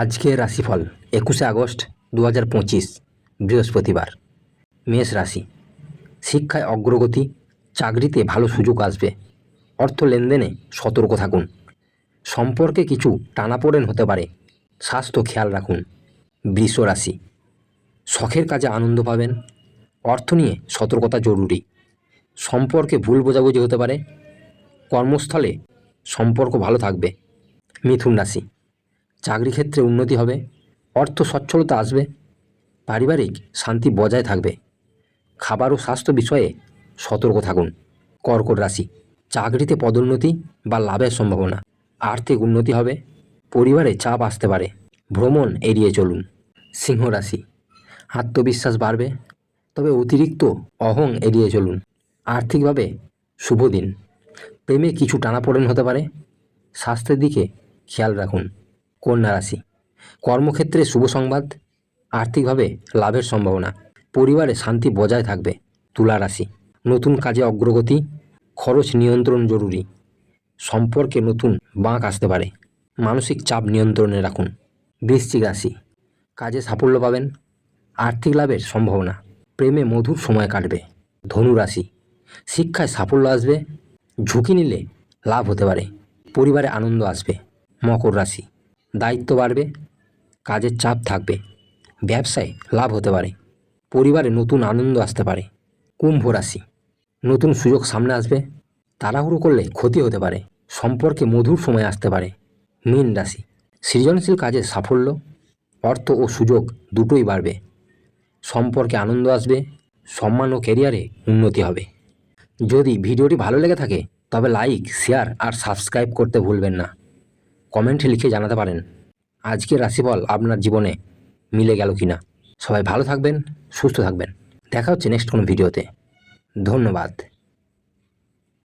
আজকের রাশিফল 21 আগস্ট 2025 বৃহস্পতিবার। মেষ রাশি, শিক্ষায় অগ্রগতি, চাকরিতে ভালো সুযোগ আসবে, অর্থ লেনদেনে সতর্ক থাকুন, সম্পর্কে কিছু টানাপোড়েন হতে পারে, স্বাস্থ্য খেয়াল রাখুন। বৃষ রাশি, শখের কাজে আনন্দ পাবেন, অর্থ নিয়ে সতর্কতা জরুরি, সম্পর্কে ভুল বোঝাবুঝি হতে পারে, কর্মস্থলে সম্পর্ক ভালো থাকবে। মিথুন রাশি, চাকরি ক্ষেত্রে উন্নতি হবে, অর্থ সচ্ছলতা আসবে, পারিবারিক শান্তি বজায় থাকবে, খাবার ও স্বাস্থ্য বিষয়ে সতর্ক থাকুন। কর্কট রাশি, চাকরিতে পদোন্নতি বা লাভের সম্ভাবনা, আর্থিক উন্নতি হবে, পরিবারে চাপ আসতে পারে, ভ্রমণ এড়িয়ে চলুন। সিংহ রাশি, আত্মবিশ্বাস বাড়বে, তবে অতিরিক্ত অহং এড়িয়ে চলুন, আর্থিকভাবে শুভ দিন, প্রেমে কিছু টানাপোড়েন হতে পারে, স্বাস্থ্যের দিকে খেয়াল রাখুন। কন্যা রাশি, কর্মক্ষেত্রে শুভ সংবাদ, আর্থিকভাবে লাভের সম্ভাবনা, পরিবারে শান্তি বজায় থাকবে। তুলা রাশি, নতুন কাজে অগ্রগতি, খরচ নিয়ন্ত্রণ জরুরি, সম্পর্কে নতুন বাঁক আসতে পারে, মানসিক চাপ নিয়ন্ত্রণে রাখুন। বৃশ্চিক রাশি, কাজে সাফল্য পাবেন, আর্থিক লাভের সম্ভাবনা, প্রেমে মধুর সময় কাটবে। ধনু রাশি, শিক্ষায় সাফল্য আসবে, ঝুঁকি নিলে লাভ হতে পারে, পরিবারে আনন্দ আসবে। মকর রাশি, দায়িত্ব বাড়বে, কাজের চাপ থাকবে, ব্যবসায় লাভ হতে পারে, পরিবারে নতুন আনন্দ আসতে পারে। কুম্ভ রাশি, নতুন সুযোগ সামনে আসবে, তাড়াহুড়ো করলে ক্ষতি হতে পারে, সম্পর্কে মধুর সময় আসতে পারে। মীন রাশি, সৃজনশীল কাজে সাফল্য, অর্থ ও সুযোগ দুটোই বাড়বে, সম্পর্কে আনন্দ আসবে, সম্মান ও ক্যারিয়ারে উন্নতি হবে। যদি ভিডিওটি ভালো লেগে থাকে তবে লাইক, শেয়ার আর সাবস্ক্রাইব করতে ভুলবেন না। কমেন্টে লিখে জানাতে পারেন আজকের রাশিফল আপনার জীবনে মিলে গেল কিনা। সবাই ভালো থাকবেন, সুস্থ থাকবেন। দেখা হচ্ছে নেক্সট কোনো ভিডিওতে। ধন্যবাদ।